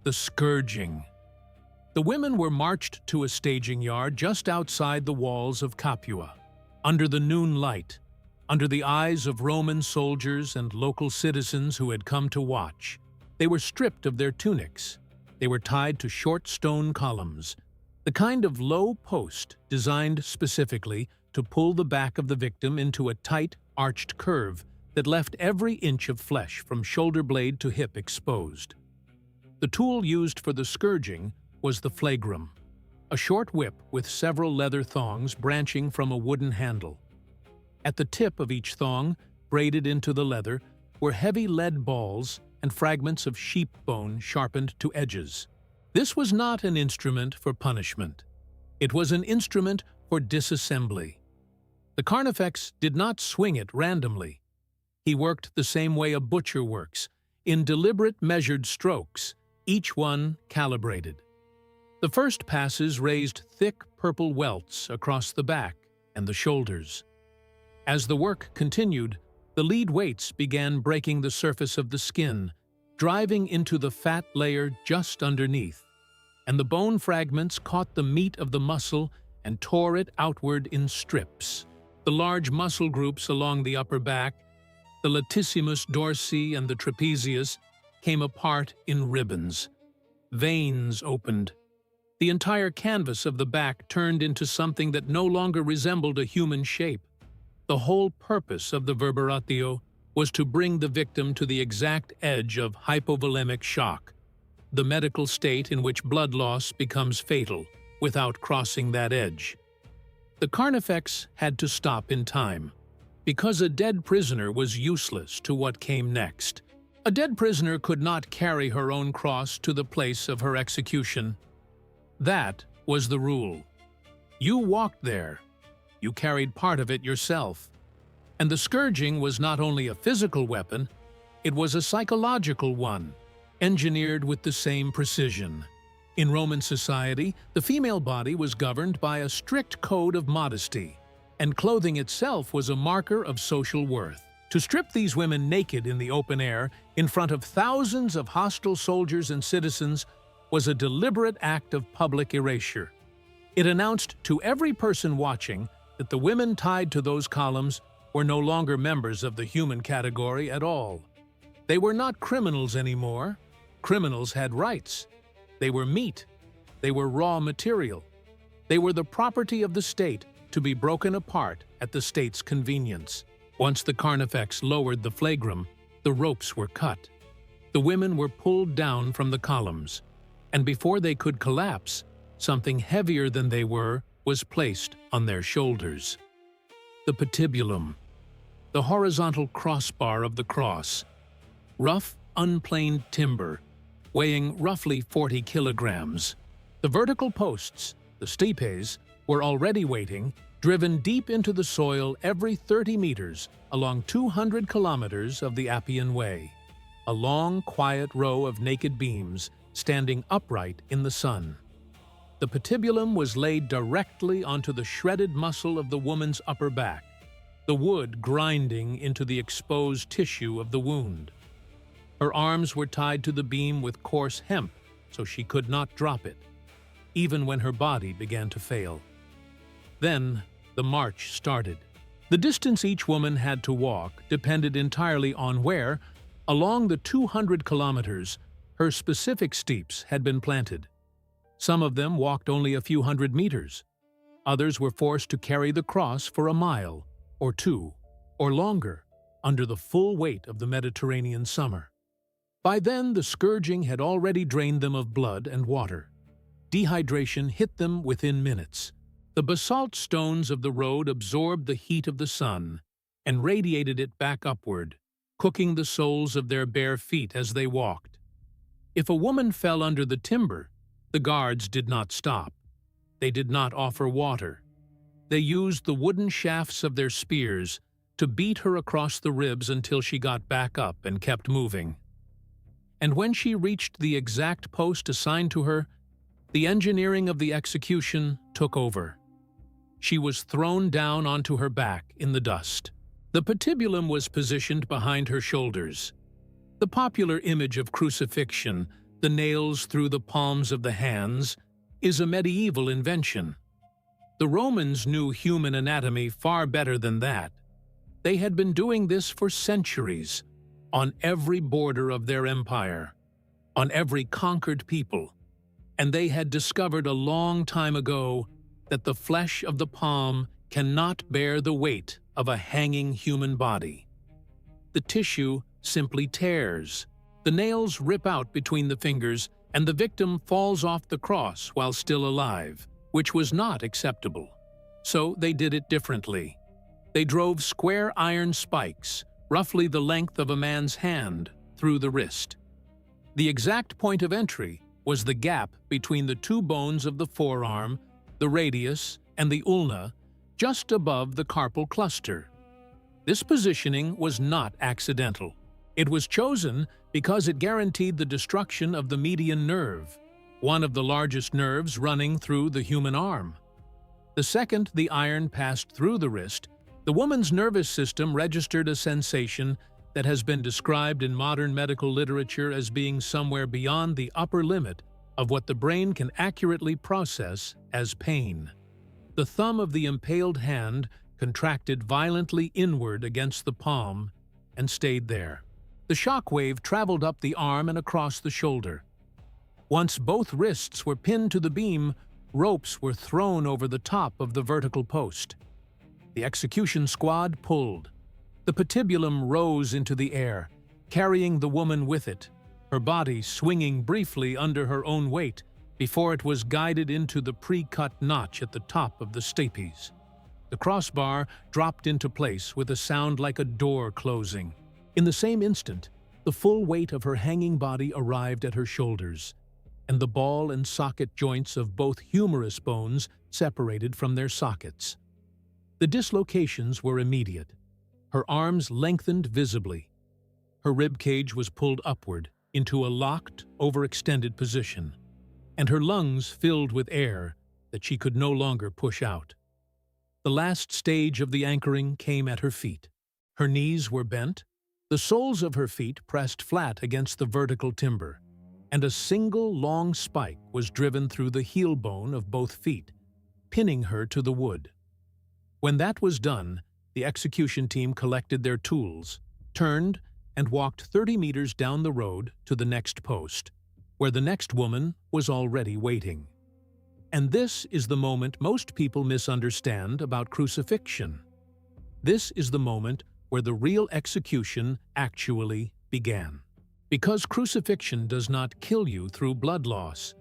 the scourging. The women were marched to a staging yard just outside the walls of Capua. Under the noon light, under the eyes of Roman soldiers and local citizens who had come to watch, they were stripped of their tunics. They were tied to short stone columns, the kind of low post designed specifically to pull the back of the victim into a tight, arched curve that left every inch of flesh from shoulder blade to hip exposed. The tool used for the scourging was the flagrum, a short whip with several leather thongs branching from a wooden handle. At the tip of each thong, braided into the leather, were heavy lead balls and fragments of sheep bone sharpened to edges. This was not an instrument for punishment. It was an instrument for disassembly. The Carnifex did not swing it randomly. He worked the same way a butcher works, in deliberate measured strokes, each one calibrated. The first passes raised thick purple welts across the back and the shoulders. As the work continued, the lead weights began breaking the surface of the skin, driving into the fat layer just underneath, and the bone fragments caught the meat of the muscle and tore it outward in strips. The large muscle groups along the upper back, the latissimus dorsi and the trapezius, came apart in ribbons. Veins opened. The entire canvas of the back turned into something that no longer resembled a human shape. The whole purpose of the verberatio was to bring the victim to the exact edge of hypovolemic shock, the medical state in which blood loss becomes fatal without crossing that edge. The Carnifex had to stop in time, because a dead prisoner was useless to what came next. A dead prisoner could not carry her own cross to the place of her execution. That was the rule. You walked there. You carried part of it yourself. And the scourging was not only a physical weapon, it was a psychological one, engineered with the same precision. In Roman society, the female body was governed by a strict code of modesty, and clothing itself was a marker of social worth. To strip these women naked in the open air, in front of thousands of hostile soldiers and citizens, was a deliberate act of public erasure. It announced to every person watching that the women tied to those columns were no longer members of the human category at all. They were not criminals anymore. Criminals had rights. They were meat. They were raw material. They were the property of the state to be broken apart at the state's convenience. Once the Carnifex lowered the flagrum, the ropes were cut. The women were pulled down from the columns, and before they could collapse, something heavier than they were was placed on their shoulders. The patibulum, the horizontal crossbar of the cross, rough, unplaned timber, weighing roughly 40 kilograms. The vertical posts, the stipes, were already waiting, driven deep into the soil every 30 meters along 200 kilometers of the Appian Way. A long, quiet row of naked beams standing upright in the sun. The patibulum was laid directly onto the shredded muscle of the woman's upper back, the wood grinding into the exposed tissue of the wound. Her arms were tied to the beam with coarse hemp, so she could not drop it, even when her body began to fail. Then the march started. The distance each woman had to walk depended entirely on where, along the 200 kilometers, her specific steeps had been planted. Some of them walked only a few hundred meters. Others were forced to carry the cross for a mile, or two, or longer, under the full weight of the Mediterranean summer. By then, the scourging had already drained them of blood and water. Dehydration hit them within minutes. The basalt stones of the road absorbed the heat of the sun and radiated it back upward, cooking the soles of their bare feet as they walked. If a woman fell under the timber, the guards did not stop. They did not offer water. They used the wooden shafts of their spears to beat her across the ribs until she got back up and kept moving. And when she reached the exact post assigned to her, the engineering of the execution took over. She was thrown down onto her back in the dust. The patibulum was positioned behind her shoulders. The popular image of crucifixion, the nails through the palms of the hands, is a medieval invention. The Romans knew human anatomy far better than that. They had been doing this for centuries, on every border of their empire, on every conquered people, and they had discovered a long time ago that the flesh of the palm cannot bear the weight of a hanging human body. The tissue simply tears. The nails rip out between the fingers, and the victim falls off the cross while still alive, which was not acceptable. So they did it differently. They drove square iron spikes, roughly the length of a man's hand, through the wrist. The exact point of entry was the gap between the two bones of the forearm, the radius and the ulna, just above the carpal cluster. This positioning was not accidental. It was chosen because it guaranteed the destruction of the median nerve, one of the largest nerves running through the human arm. The second the iron passed through the wrist, the woman's nervous system registered a sensation that has been described in modern medical literature as being somewhere beyond the upper limit of what the brain can accurately process as pain. The thumb of the impaled hand contracted violently inward against the palm and stayed there. The shock wave traveled up the arm and across the shoulder. Once both wrists were pinned to the beam, ropes were thrown over the top of the vertical post. The execution squad pulled. The patibulum rose into the air, carrying the woman with it, her body swinging briefly under her own weight before it was guided into the pre-cut notch at the top of the stapes. The crossbar dropped into place with a sound like a door closing. In the same instant, the full weight of her hanging body arrived at her shoulders, and the ball and socket joints of both humerus bones separated from their sockets. The dislocations were immediate. Her arms lengthened visibly. Her rib cage was pulled upward into a locked, overextended position, and her lungs filled with air that she could no longer push out. The last stage of the anchoring came at her feet. Her knees were bent, the soles of her feet pressed flat against the vertical timber, and a single long spike was driven through the heel bone of both feet, pinning her to the wood. When that was done, the execution team collected their tools, turned, and walked 30 meters down the road to the next post, where the next woman was already waiting. And this is the moment most people misunderstand about crucifixion. This is the moment where the real execution actually began. Because crucifixion does not kill you through blood loss,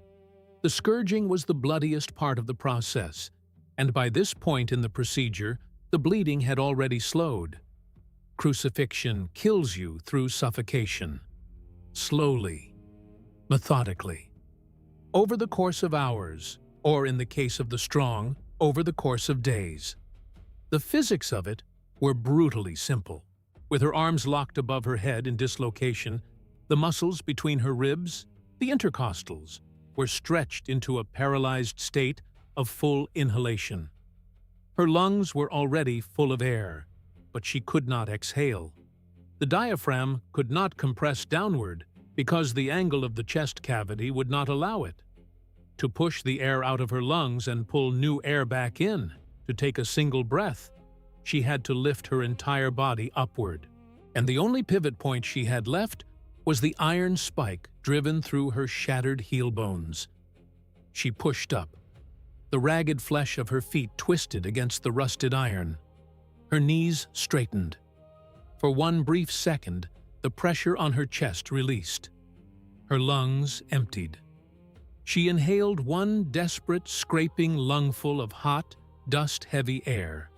the scourging was the bloodiest part of the process, and by this point in the procedure, the bleeding had already slowed. Crucifixion kills you through suffocation, slowly, methodically, over the course of hours, or in the case of the strong, over the course of days. The physics of it were brutally simple. With her arms locked above her head in dislocation, the muscles between her ribs, the intercostals, were stretched into a paralyzed state of full inhalation. Her lungs were already full of air, but she could not exhale. The diaphragm could not compress downward because the angle of the chest cavity would not allow it. To push the air out of her lungs and pull new air back in, to take a single breath, she had to lift her entire body upward. And the only pivot point she had left was the iron spike driven through her shattered heel bones. She pushed up. The ragged flesh of her feet twisted against the rusted iron. Her knees straightened. For one brief second, the pressure on her chest released. Her lungs emptied. She inhaled one desperate, scraping lungful of hot, dust-heavy air.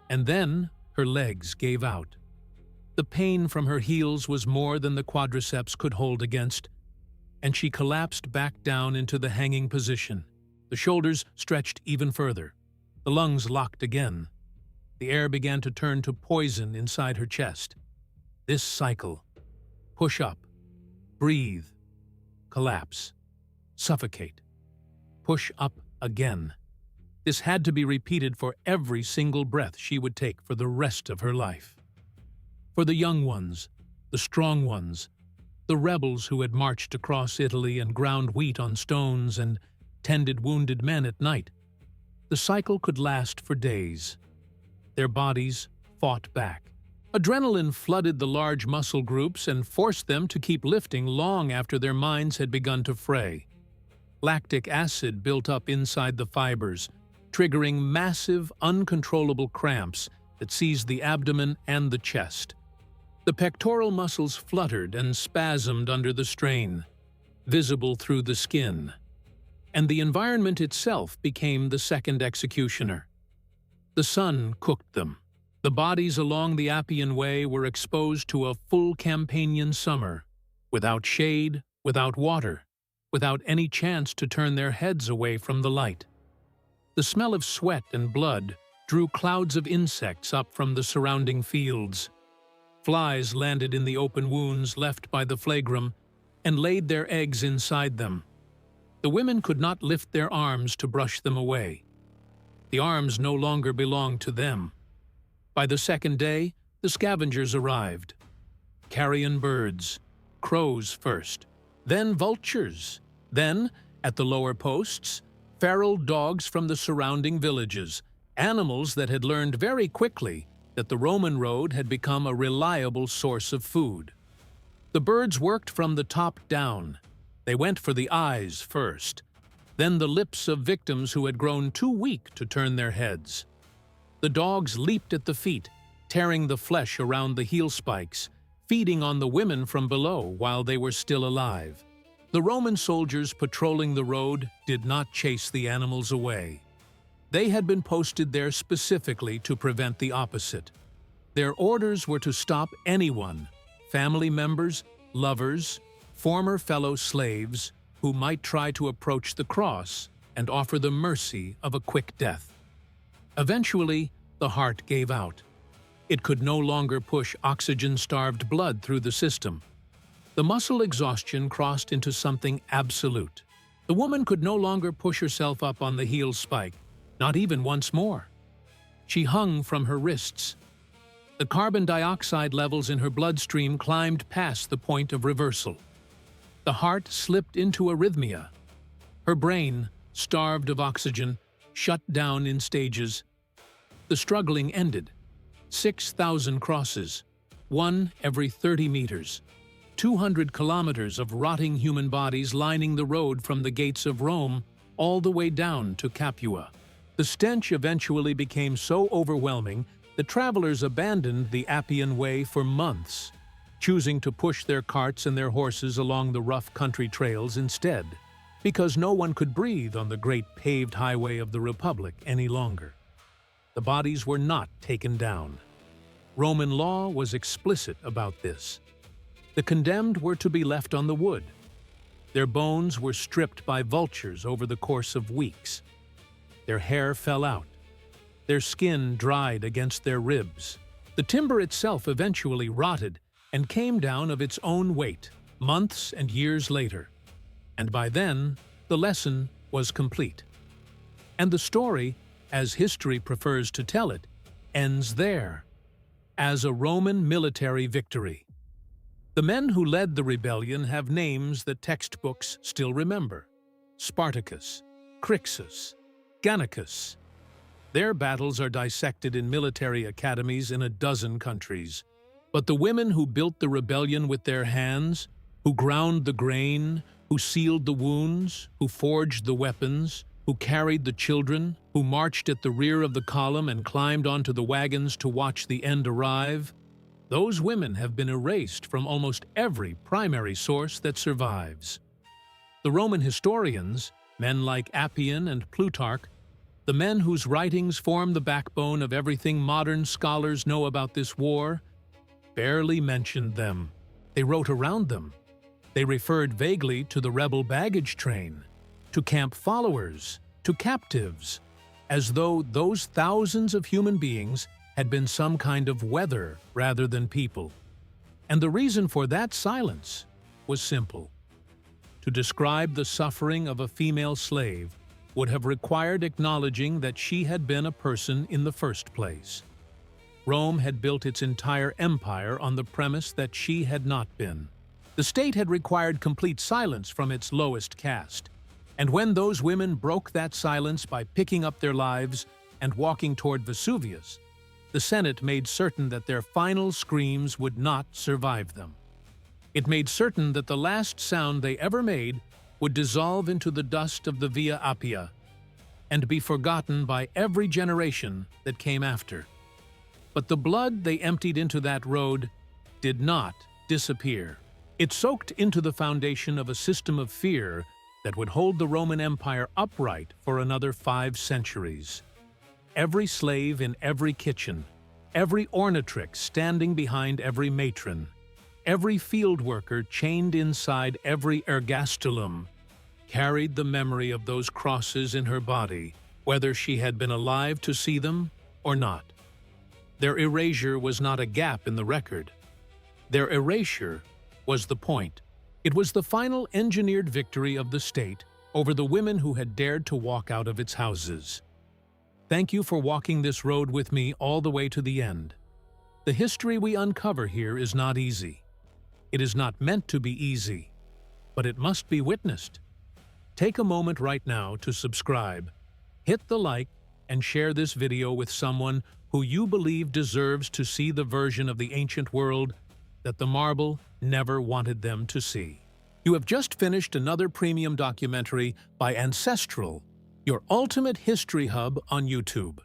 And then her legs gave out. The pain from her heels was more than the quadriceps could hold against, and she collapsed back down into the hanging position. The shoulders stretched even further. The lungs locked again. The air began to turn to poison inside her chest. This cycle. Push up. Breathe. Collapse. Suffocate. Push up again. This had to be repeated for every single breath she would take for the rest of her life. For the young ones, the strong ones, the rebels who had marched across Italy and ground wheat on stones and tended wounded men at night, the cycle could last for days. Their bodies fought back. Adrenaline flooded the large muscle groups and forced them to keep lifting long after their minds had begun to fray. Lactic acid built up inside the fibers, triggering massive, uncontrollable cramps that seized the abdomen and the chest. The pectoral muscles fluttered and spasmed under the strain, visible through the skin. And the environment itself became the second executioner. The sun cooked them. The bodies along the Appian Way were exposed to a full Campanian summer, without shade, without water, without any chance to turn their heads away from the light. The smell of sweat and blood drew clouds of insects up from the surrounding fields. Flies landed in the open wounds left by the flagrum and laid their eggs inside them. The women could not lift their arms to brush them away. The arms no longer belonged to them. By the second day, the scavengers arrived. Carrion birds, crows first, then vultures, then, at the lower posts, feral dogs from the surrounding villages, animals that had learned very quickly that the Roman road had become a reliable source of food. The birds worked from the top down. They went for the eyes first, then the lips of victims who had grown too weak to turn their heads. The dogs leaped at the feet, tearing the flesh around the heel spikes, feeding on the women from below while they were still alive. The Roman soldiers patrolling the road did not chase the animals away. They had been posted there specifically to prevent the opposite. Their orders were to stop anyone, family members, lovers, former fellow slaves, who might try to approach the cross and offer the mercy of a quick death. Eventually, the heart gave out. It could no longer push oxygen-starved blood through the system. The muscle exhaustion crossed into something absolute. The woman could no longer push herself up on the heel spike, not even once more. She hung from her wrists. The carbon dioxide levels in her bloodstream climbed past the point of reversal. The heart slipped into arrhythmia. Her brain, starved of oxygen, shut down in stages. The struggling ended. 6,000 crosses, one every 30 meters. 200 kilometers of rotting human bodies lining the road from the gates of Rome all the way down to Capua. The stench eventually became so overwhelming that travelers abandoned the Appian way for months, choosing to push their carts and their horses along the rough country trails instead, because no one could breathe on the great paved highway of the Republic any longer. The bodies were not taken down. Roman law was explicit about this. The condemned were to be left on the wood. Their bones were stripped by vultures over the course of weeks. Their hair fell out. Their skin dried against their ribs. The timber itself eventually rotted and came down of its own weight, months and years later. And by then, the lesson was complete. And the story, as history prefers to tell it, ends there, as a Roman military victory. The men who led the rebellion have names that textbooks still remember: Spartacus, Crassus, Gannicus. Their battles are dissected in military academies in a dozen countries. But the women who built the rebellion with their hands, who ground the grain, who sealed the wounds, who forged the weapons, who carried the children, who marched at the rear of the column and climbed onto the wagons to watch the end arrive, those women have been erased from almost every primary source that survives. The Roman historians, men like Appian and Plutarch, the men whose writings form the backbone of everything modern scholars know about this war, barely mentioned them. They wrote around them. They referred vaguely to the rebel baggage train, to camp followers, to captives, as though those thousands of human beings had been some kind of weather rather than people. And the reason for that silence was simple. To describe the suffering of a female slave would have required acknowledging that she had been a person in the first place. Rome had built its entire empire on the premise that she had not been. The state had required complete silence from its lowest caste. And when those women broke that silence by picking up their lives and walking toward Vesuvius, the Senate made certain that their final screams would not survive them. It made certain that the last sound they ever made would dissolve into the dust of the Via Appia and be forgotten by every generation that came after. But the blood they emptied into that road did not disappear. It soaked into the foundation of a system of fear that would hold the Roman Empire upright for another 5 centuries. Every slave in every kitchen, every ornatrix standing behind every matron, every field worker chained inside every ergastulum, carried the memory of those crosses in her body, whether she had been alive to see them or not. Their erasure was not a gap in the record. Their erasure was the point. It was the final engineered victory of the state over the women who had dared to walk out of its houses. Thank you for walking this road with me all the way to the end. The history we uncover here is not easy. It is not meant to be easy, but it must be witnessed. Take a moment right now to subscribe, hit the like, and share this video with someone who you believe deserves to see the version of the ancient world that the marble never wanted them to see. You have just finished another premium documentary by Ancestral, your ultimate history hub on YouTube.